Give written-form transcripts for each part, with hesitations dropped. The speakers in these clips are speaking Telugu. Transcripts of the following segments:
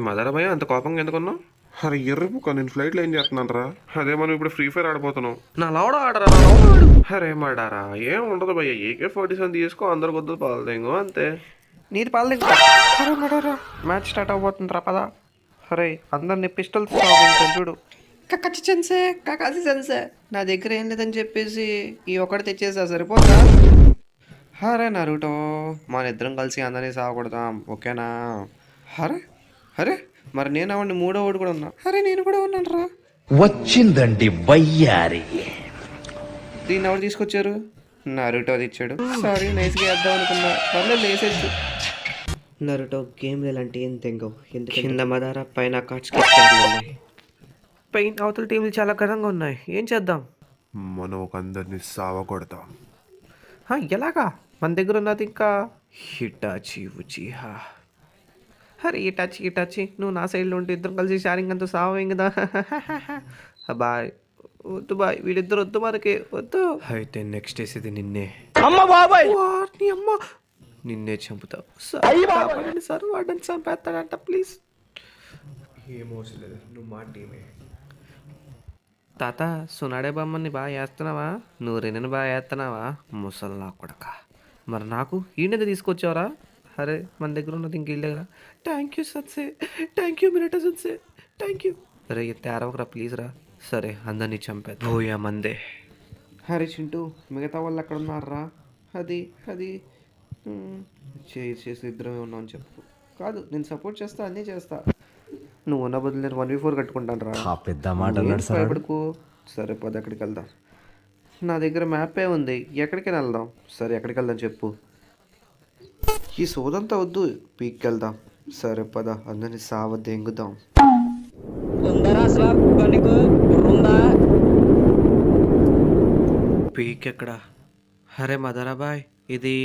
మదరభయ్య అంత కోపంగా ఎందుకున్నావు? అరే ఎర్రిపుక, నేను ఫ్లైట్లో ఏం చేస్తున్నాను రా? అదే మనం ఇప్పుడు ఫ్రీ ఫైర్ ఆడిపోతున్నాం. నా లౌడ ఆడరా, నా లౌడ ఆడు. అరే మాడారా, ఏం ఉండదు భయ్య, AK-47 తీసుకో, అందరు కొద్దులు పాలదేంగో అంతే. నీది పాలదేంగో. అరే మాడారా, మ్యాచ్ స్టార్ట్ అవబోతుందిరా పదా. అరే అందరిని పిస్టల్స్ చూడు. కక్కచ్చి సెన్సే, కకాసి సెన్సే, నా దగ్గర ఏం లేదని చెప్పేసి ఈ ఒక్కటి తెచ్చేసా సరిపోతా. అరే నరుటో, మన ఇద్దరం కలిసి అందరినీ సాగకూడదాం, ఓకేనా? అరే అరే మరి నేను అవ్వండి, మూడో వాడు కూడా ఉన్నా. అరే నేను కూడా ఉన్నాను రా. వచ్చిందండి వయ్యారి. దీన్ని ఎవరు తీసుకొచ్చారు? నరుటో తెచ్చాడు. సారీ, నైస్గా వేద్దాం అనుకున్నా, పర్లేదు వేసేచ్చు. నరుటో గేమ్ ఎలాంటి ఏం తెంగవు, ఎందుకు కింద మదారా పైన కార్డ్స్ పెయిన్ అవతల టీంలు చాలా ఘనంగా ఉన్నాయి, ఏం చేద్దాం? మనం ఒక అందరినీ సావకూడదాం. ఎలాగా? మన దగ్గర ఉన్నది ఇంకా హిటాచి ఉచిహా. అరే ఇటాచి నువ్వు నా సైడ్లో ఉంటే ఇద్దరం కలిసి షారింగ్ అంతా సావేం కదా. బాయ్ వద్దు బాయ్, వీళ్ళిద్దరు వద్దు, మనకి వద్దు. అయితే నెక్స్ట్ వేసేది నిన్నే. అమ్మ బాబాయ్, నీ అమ్మ, నిన్నే చంపుతావు సార్. వాడని చంపేస్తాడంట, ప్లీజ్. ఏమవసరం లేదు, నువ్వు మా టీమే. తాత సునాడే బొమ్మని బాగా వేస్తున్నావా? నువ్వు రెన్నని బాగా వేస్తున్నావా? ముసల్లా కొడక. మరి నాకు ఈయనది తీసుకొచ్చావరా? అరే మన దగ్గర ఉన్నది ఇంక ఇల్లు కదా. Thank you sensei, thank you మినటా సన్సే, థ్యాంక్ యూ. అరే తేరవకరా ప్లీజ్ రా. సరే అందరినీ చంపేద్దాం. ఓయా మందే. అరే చింటూ, మిగతా వాళ్ళు ఎక్కడ ఉన్నారా? అది అది చేసి ఇద్దరమే ఉన్నాం చెప్పు. కాదు, నేను సపోర్ట్ చేస్తా, అన్నీ చేస్తా. నువ్వు ఉన్న బదులు నేను 1v4 కట్టుకుంటాను రా. పెద్ద మాట భయపడుకో. సరే పద, ఎక్కడికి వెళ్దాం? నా దగ్గర మ్యాపే ఉంది, ఎక్కడికి వెళ్దాం? సరే ఎక్కడికి వెళ్దాం చెప్పు. ఈ సోదంతా వద్దు, పీక్కి వెళ్దాం. సరే పద, అందరినీ సావదెంగుదాం. పీక్ ఎక్కడ? అరే మదరాబాయ్, ఇది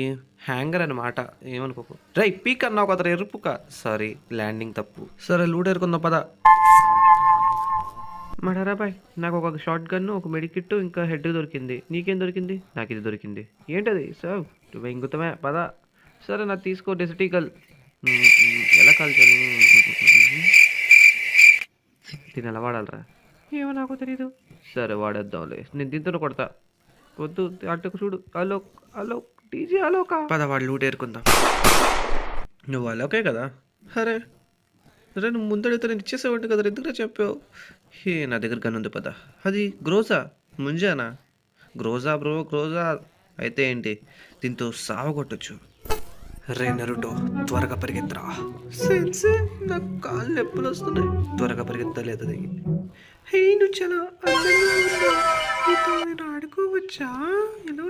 హ్యాంగర్ అనమాట, ఏమనుకోకు. రై పీక్ అన్నావు కదా ఎరుపుక. సారీ, ల్యాండింగ్ తప్పు. సరే లూట్ ఎరుకుందాం పద. మదరాబాయ్, నాకు ఒక షార్ట్ గన్, ఒక మెడికిట్, ఇంకా హెడ్ దొరికింది. నీకేం దొరికింది? నాకు ఇది దొరికింది. ఏంటది? సార్ నువ్వు ఇంగుతమే పద. సరే నాకు తీసుకో, డెసిటికల్. ఎలా కాల్చాను? దీన్ని ఎలా వాడాలరా? ఏమో నాకు తెలీదు. సరే వాడేద్దాంలే, నేను దీంతో కొడతా. వద్దు అటుకు చూడు. అలోక్ అలోక్ డీజే అలోకా. పద వాడు లూట్ ఏరుకుందాం. నువ్వు అలోకే కదా? అరే అరే నువ్వు ముందడితే నేను ఇచ్చేసేవాడిని కదా, ఎందుకు చెప్పావు? నా దగ్గర గన్ ఉంది పద. అది గ్రోజా ముంజానా? గ్రోజా బ్రో, గ్రోజా అయితే ఏంటి, దీంతో సావ కొట్టచ్చు. రే నరుటో, త్వరగా పరిగెత్తరా. సెన్సే, నాకు కాళ్ళు నొప్పులు వస్తున్నాయి. త్వరగా పరిగెత్తలేదు. హే నువ్వు చాలా అందంగా ఉన్నావు, నీతో నేను ఆడుకోవచ్చా? ఎలా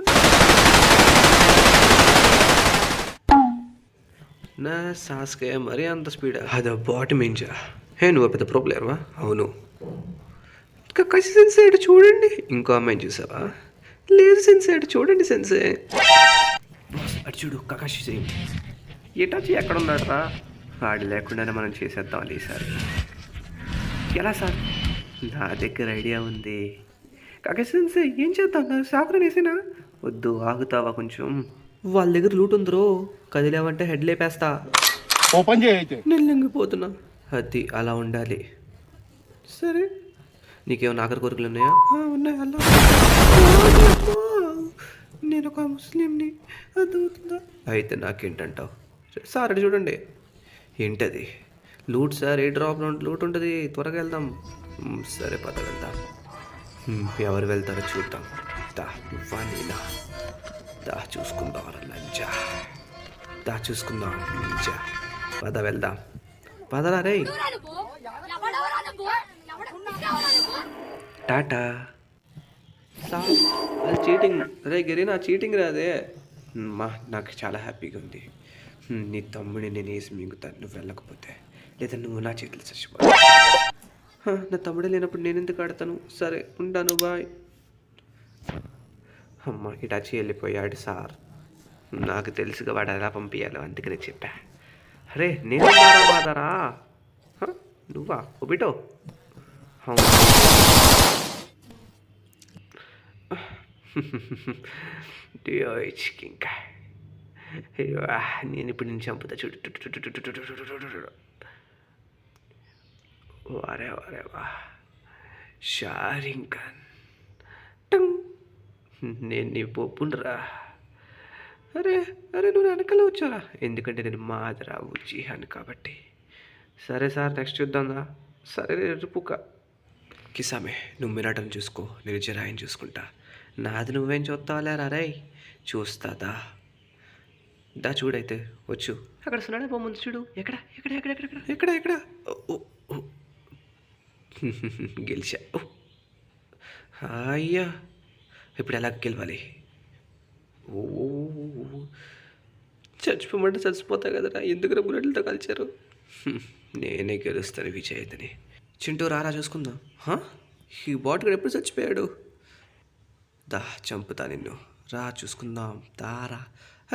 నా సాస్కే మరీ అంత స్పీడ్? అదో బాటి మించా. హే నువ్వు పెద్ద ప్రో ప్లేయర్వా? అవును. కసి సెన్సే ఇటు చూడండి. ఇంకో అమ్మాయిని చూసావా? లేదు సెన్సే, ఇటు చూడండి సెన్సే. అటు చూడు, కకాషి సేమ్. ఎటాచి ఎక్కడ ఉన్నాడు రా? వాడు లేకుండానే మనం చేసేద్దాం ఈసారి. ఎలా సార్? నా దగ్గర ఐడియా ఉంది. కకాషి సెన్సే, ఏం చేద్దాం? సాకురా వేసినా? వద్దు, ఆగుతావా కొంచెం? వాళ్ళ దగ్గర లూట్ ఉందిరో, కదిలేమంటే హెడ్ లేపేస్తా. ఓపెన్ చేయైతే నేను లొంగిపోతున్నా. అది అలా ఉండాలి. సరే, నీకేమైనా ఆఖరి కోరికలు ఉన్నాయా? ఉన్నాయి. అలా నేను ఒక ముస్లింని, అర్థమవుతుందా? అయితే నాకేంటంటావు? సార్ అది చూడండి. ఏంటది? లూట్ సార్, ఏ డ్రాప్ లూట్ ఉంటుంది, త్వరగా వెళ్దాం. సరే పద వెళ్దాం. ఎవరు వెళ్తారో చూద్దాం. దా నువ్వా నేనా? దా చూసుకుందాం లంజా, దా చూసుకుందాం లంజా. పద వెళ్దాం, పదరా రే. టాటా. అది చీటింగ్ రే గిరి, నా చీటింగ్ రాదే. నాకు చాలా హ్యాపీగా ఉంది. నీ తమ్ముడిని నేను వేసి మింగుతాను నువ్వు వెళ్ళకపోతే, లేదా నువ్వు నా చేతులు చచ్చిపో. నా తమ్ముడే లేనప్పుడు నేను ఎందుకు ఆడతాను? సరే ఉంటాను, బాయ్. అమ్మ ఇటాచి వెళ్ళిపోయాడు సార్. నాకు తెలుసుగా వాడు ఎలా పంపించాలో, అందుకనే చెప్పా. అరే నేను మాదారా, నువ్వా ఒబిటో? ఇంకా నేను ఇప్పుడు నేను చంపుతా చూడు. వారే వారే వా షారింగ్ ఖాన్ టంగ్. నేను నీ పొప్పుండ్రా. అరే అరే నువ్వు వెనకాల వచ్చారా? ఎందుకంటే నేను మాదరావు జీహాన్ కాబట్టి. సరే సార్ నెక్స్ట్ చూద్దాందా. సరే రుపుక కిసామే నువ్వు మిరాటం చూసుకో, నేను జరాయిని చూసుకుంటా. నాది నువ్వేం చూస్తావులేరా రై. చూస్తాదా దా చూడైతే వచ్చు. అక్కడ సున్నాడే బొమ్మ ఉంది చూడు. ఎక్కడ ఎక్కడ ఎక్కడ ఎక్కడ ఎక్కడ ఎక్కడ ఓ, ఓ. గెలిచా. అయ్యా ఇప్పుడు ఎలా గెలవాలి? ఓ చచ్చిపోమంటే చచ్చిపోతా కదరా, ఎందుకు బుల్లెట్లతో కలిచారు? నేనే గెలుస్తాను విజయతని. చింటూ రారా చూసుకుందాం. ఈ బాటుగాడు ఎప్పుడు చచ్చిపోయాడు? దా చంపుతా నిన్ను, రా చూసుకుందాం దారా.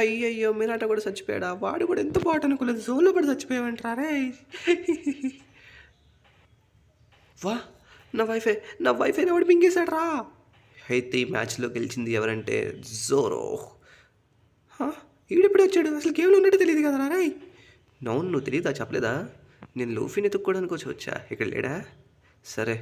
అయ్యయ్యో మీరాట కూడా చచ్చిపోయాడా? వాడు కూడా ఎంత బాట అనుకోలేదు, జోన్లో పడి చచ్చిపోయావంటారా రే. వా నా వైఫై వాడు మింగేశాడు రా. అయితే ఈ మ్యాచ్లో గెలిచింది ఎవరంటే జోరో. ఈడెప్పుడు వచ్చాడు? అసలు గేమ్లో ఉన్నట్టు తెలియదు కదా రా. నౌన్ నువ్వు తెలియదా? చెప్పలేదా? నేను లూఫీని ఎత్తుక్కోవడానికి వచ్చా, ఇక్కడ లేడా? సరే